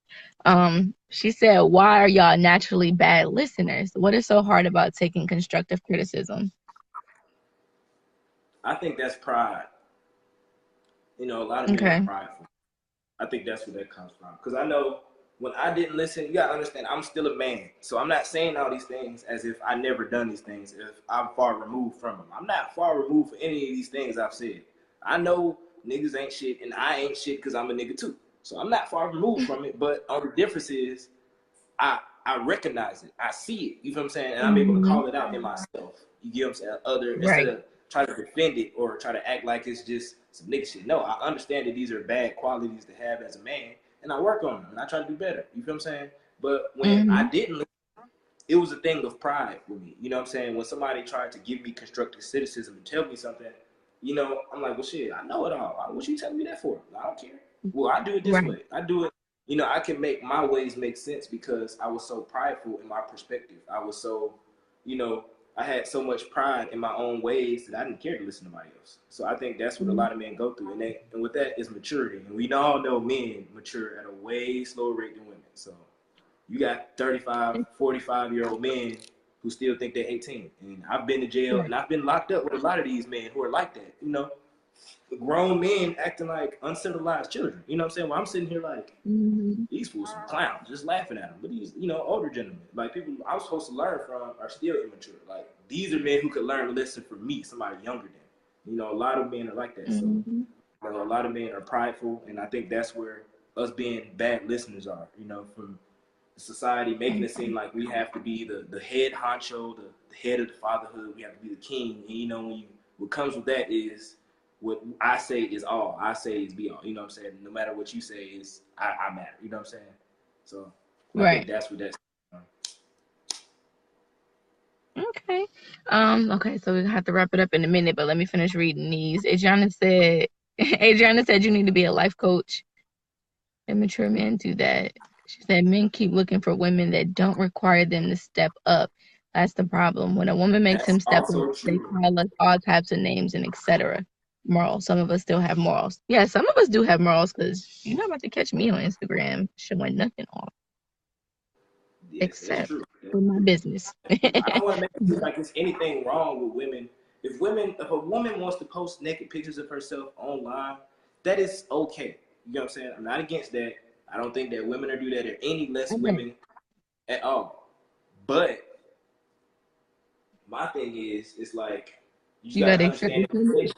She said, "Why are y'all naturally bad listeners? What is so hard about taking constructive criticism?" I think that's pride. You know, a lot of men are prideful. I think that's where that comes from. Because I know when I didn't listen, you gotta understand, I'm still a man. So I'm not saying all these things as if I never done these things, if I'm far removed from them. I'm not far removed for any of these things I've said. I know niggas ain't shit, and I ain't shit because I'm a nigga too. So I'm not far removed from it, but all the difference is I recognize it. I see it. You feel what I'm saying? And I'm able to call it out in myself. You get what I'm saying? Instead of trying to defend it or try to act like it's just some nigga shit. No, I understand that these are bad qualities to have as a man, and I work on them, and I try to do better. You feel what I'm saying? But when I didn't, it was a thing of pride for me. You know what I'm saying? When somebody tried to give me constructive criticism and tell me something, you know, I'm like, well, shit, I know it all. What you telling me that for? I don't care. Well, I do it this way. I do it. You know, I can make my ways make sense because I was so prideful in my perspective. I was so, you know, I had so much pride in my own ways that I didn't care to listen to nobody else. So I think that's what a lot of men go through. And with that is maturity. And we all know men mature at a way slower rate than women. So you got 35, 45-year-old men who still think they're 18. And I've been to jail and I've been locked up with a lot of these men who are like that, you know. Grown men acting like uncivilized children. You know what I'm saying? Well, I'm sitting here like, these fools some clowns, just laughing at them. But these, you know, older gentlemen, like people I'm supposed to learn from are still immature. Like, these are men who could learn a lesson from me, somebody younger than me. You know, a lot of men are like that. So, you know, a lot of men are prideful, and I think that's where us being bad listeners are, you know, from society making it seem like we have to be the head honcho, the head of the fatherhood. We have to be the king. And, you know, what comes with that is what I say is all. I say is be all. You know what I'm saying? No matter what you say is, I matter. You know what I'm saying? So I think that's what that's. Okay. Okay, so we have to wrap it up in a minute, but let me finish reading these. Adriana said you need to be a life coach. Immature men do that. She said men keep looking for women that don't require them to step up. That's the problem. When a woman makes him step up, they call us all types of names and etc. Morals. Some of us still have morals. Yeah, some of us do have morals because you're not about to catch me on Instagram showing nothing off. Yes, except true. for my business. I don't want to make it seem like there's anything wrong with women. If a woman wants to post naked pictures of herself online, that is okay. You know what I'm saying? I'm not against that. I don't think that women are do that or any less women at all. But my thing is, it's like you gotta understand the intention.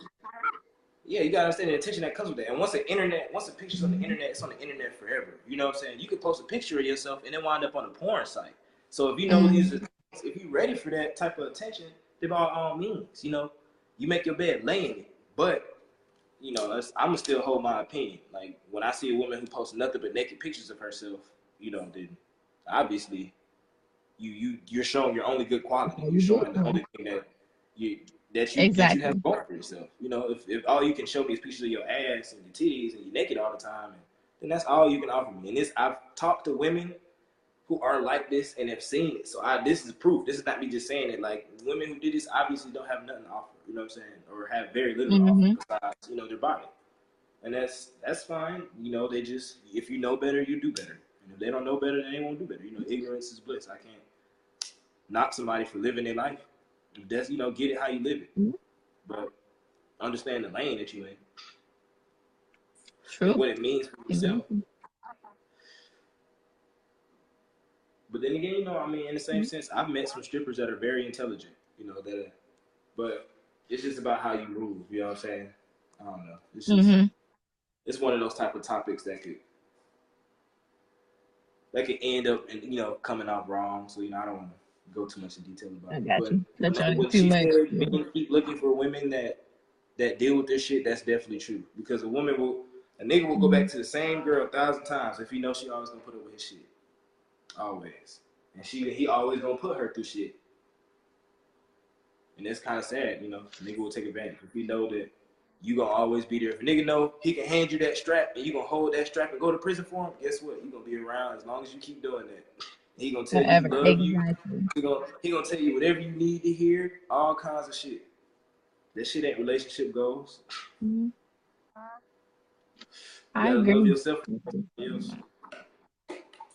Yeah, you gotta understand the intention that comes with that. And once a picture's on the internet, it's on the internet forever. You know what I'm saying? You could post a picture of yourself and then wind up on a porn site. So if you know if you're ready for that type of attention, then by all means, you know, you make your bed, lay in it. But you know, I'm gonna still hold my opinion. Like when I see a woman who posts nothing but naked pictures of herself, you know, then obviously you're showing your only good quality. You're showing the only thing that you have going for yourself. You know, if all you can show me is pictures of your ass and your titties and you're naked all the time, then that's all you can offer me. And I've talked to women who are like this and have seen it. So this is proof. This is not me just saying it. Like women who did this obviously don't have nothing to offer. You know what I'm saying? Or have very little to offer besides, you know, their body. And that's fine. You know, they just if you know better, you do better. And if they don't know better, they won't do better. You know, ignorance is bliss. I can't knock somebody for living their life. That's, you know, get it how you live it. But understand the lane that you in. True. And what it means for yourself. But then again, you know, I mean, in the same sense, I've met some strippers that are very intelligent, you know, but it's just about how you move, you know what I'm saying? I don't know. It's just, it's one of those type of topics that could end up, and you know, coming out wrong. So, you know, I don't want to go too much in detail about it. But when she said men keep looking for women that deal with this shit, that's definitely true. Because a nigga will go back to the same girl 1,000 times if he knows she always gonna put up with his shit. Always. And he always gonna put her through shit. And that's kind of sad, you know. A nigga will take advantage. If he know that you gonna always be there. If a nigga know he can hand you that strap and you gonna hold that strap and go to prison for him, guess what? You gonna be around as long as you keep doing that. He gonna tell you he love you. He gonna tell you whatever you need to hear, all kinds of shit. That shit ain't relationship goals. I agree. Love yourself.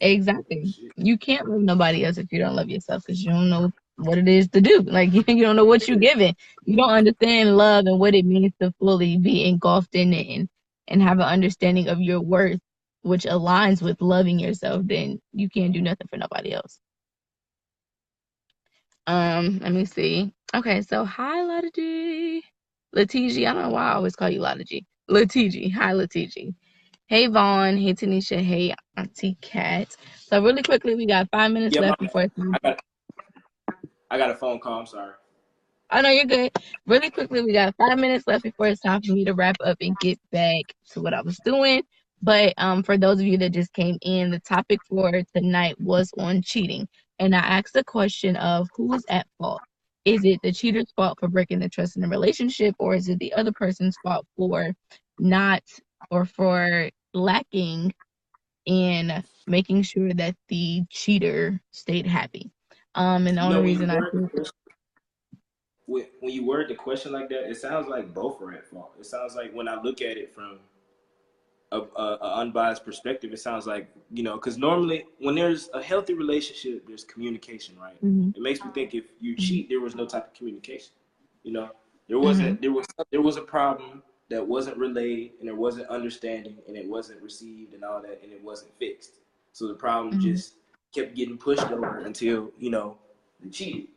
Exactly. You can't love nobody else if you don't love yourself because you don't know what it is to do. Like you don't know what you're giving. You don't understand love and what it means to fully be engulfed in it and have an understanding of your worth, which aligns with loving yourself. Then you can't do nothing for nobody else. Let me see. Okay, so hi Lotta G. Latigia, I don't know why I always call you Lotta G. Latiji. Hi, Latiji. Hey, Vaughn. Hey, Tanisha. Hey, Auntie Kat. So really quickly, we got 5 minutes Yeah, left before it's time. I got a phone call. I'm sorry. Oh, no, you're good. Really quickly, we got 5 minutes left before it's time for me to wrap up and get back to what I was doing. But for those of you that just came in, the topic for tonight was on cheating. And I asked the question of who is at fault? Is it the cheater's fault for breaking the trust in a relationship, or is it the other person's fault for not or for lacking in making sure that the cheater stayed happy? And the You only know, reason I think when you word the question like that, it sounds like both are at fault. It sounds like when I look at it from a unbiased perspective, it sounds like, you know, because normally when there's a healthy relationship, there's communication, right? Mhm, It makes me think if you mhm, cheat, there was no type of communication. You know, mhm, there was a problem that wasn't relayed, and there wasn't understanding, and it wasn't received, and all that, and it wasn't fixed. So the problem mhm. just kept getting pushed over until, you know, they cheated.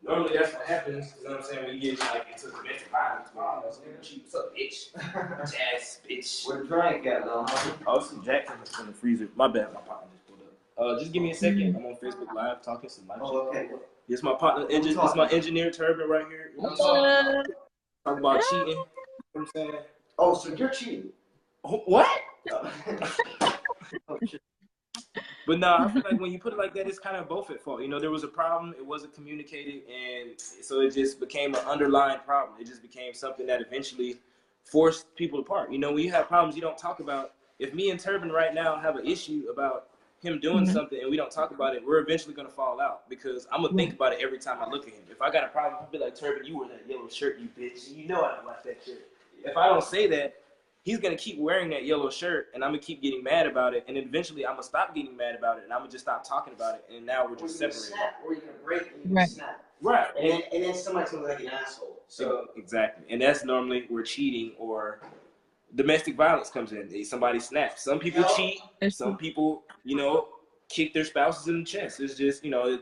Normally that's what happens, you know what I'm saying, when you get like into domestic violence, man. You know, so cheat, what's up, bitch? Jazz, bitch. Where the drink at, though, huh? Oh, some Jack in the freezer. My bad, my partner just pulled up. Just give me a second. I'm on Facebook Live talking some live shit. Okay. It's my partner, it's my engineer Turbin right here. You know what I'm saying? Talking about cheating. You know what I'm saying? Oh, so you're cheating? What? Oh, shit. But no, I feel like when you put it like that, it's kind of both at fault. You know, there was a problem, it wasn't communicated, and so it just became an underlying problem. It just became something that eventually forced people apart. You know, when you have problems you don't talk about, if me and Turbin right now have an issue about him doing Mhm. something and we don't talk about it, we're eventually going to fall out because I'm going to think Right. about it every time I look at him. If I got a problem, I'll be like, Turbin, you wear that yellow shirt, you bitch. You know I don't like that shirt. If I don't say that, he's gonna keep wearing that yellow shirt, and I'm gonna keep getting mad about it, and eventually I'm gonna stop getting mad about it, and I'm gonna just stop talking about it, and now we're just separated. Snap, or you're gonna break, and you're gonna Right. snap. Right, and then somebody's gonna be like an asshole. So exactly, and that's normally where cheating or domestic violence comes in. Somebody snaps. Some people cheat. That's Some true. people, you know, kick their spouses in the chest. It's just, you know,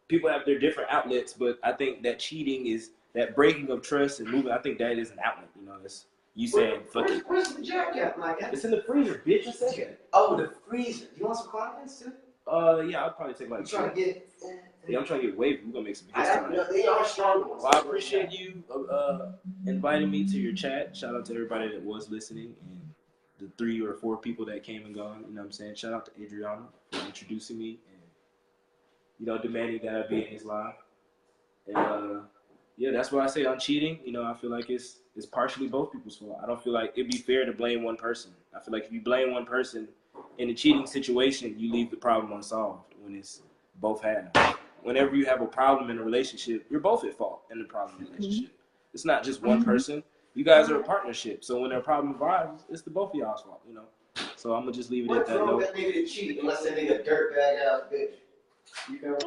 people have their different outlets, but I think that cheating is that breaking of trust and moving. I think that is an outlet. You know, that's you saying fuck it. Where's the jacket, my guy? It's in the freezer, bitch. I said that. Oh, the freezer. You want some condiments too? Yeah, I'll probably take like. You trying to get? Yeah, I'm trying to get wavy. We're gonna make some hits tonight. No, they are strong ones. Well, I appreciate you inviting me to your chat. Shout out to everybody that was listening and the 3 or 4 people that came and gone. You know what I'm saying? Shout out to Adriana for introducing me and, you know, demanding that I be in his live. And yeah, that's what I say on cheating. You know, I feel like it's partially both people's fault. I don't feel like it'd be fair to blame one person. I feel like if you blame one person in a cheating situation, you leave the problem unsolved when it's both halves. Whenever you have a problem in a relationship, you're both at fault in the problem Mhm. relationship. It's not just one Mhm. person. You guys are a partnership. So when a problem arises, it's the both of y'all's fault, you know. So I'm gonna just leave it at that note. What's wrong with that nigga to cheat unless that nigga dirtbag ass bitch? You know,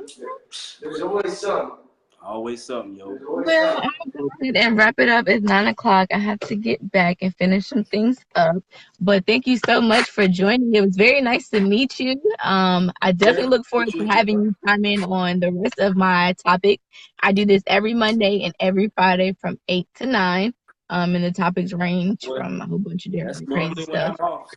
there's always something. Always something, yo. Well, I'm gonna go ahead and wrap it up. It's 9 o'clock. I have to get back and finish some things up. But thank you so much for joining. It was very nice to meet you. I definitely Yeah, look forward to appreciate you. having you chime in on the rest of my topic. I do this every Monday and every Friday from 8 to 9. And the topics range Well, from a whole bunch of that's different crazy normally when stuff. I'm off.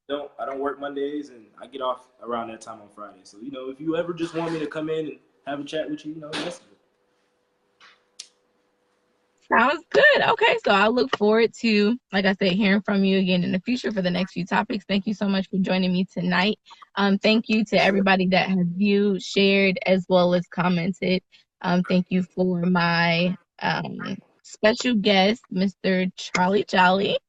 So I don't work Mondays and I get off around that time on Friday. So, you know, if you ever just want me to come in and have a chat with you, you know, message me. Sounds good. Okay, so I look forward to, like I said, hearing from you again in the future for the next few topics. Thank you so much for joining me tonight. Thank you to everybody that has viewed, shared, as well as commented. Thank you for my special guest, Mr. Charlie Jolly.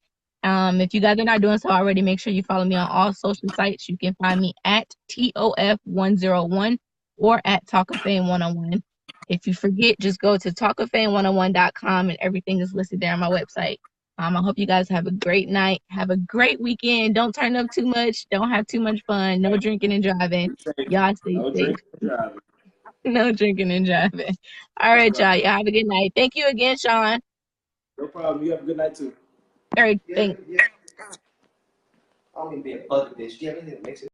If you guys are not doing so already, make sure you follow me on all social sites. You can find me at TOF101 or at Talk of Fame 101. If you forget, just go to talkoffame101.com and everything is listed there on my website. I hope you guys have a great night. Have a great weekend. Don't turn up too much. Don't have too much fun. No drinking and driving. Y'all stay No safe. drink and driving. No drinking and driving. All That's right, y'all. right. Y'all have a good night. Thank you again, Sean. No problem. You have a good night, too. All right, thanks. I don't mean being a bug bitch. Do you have anything that makes it?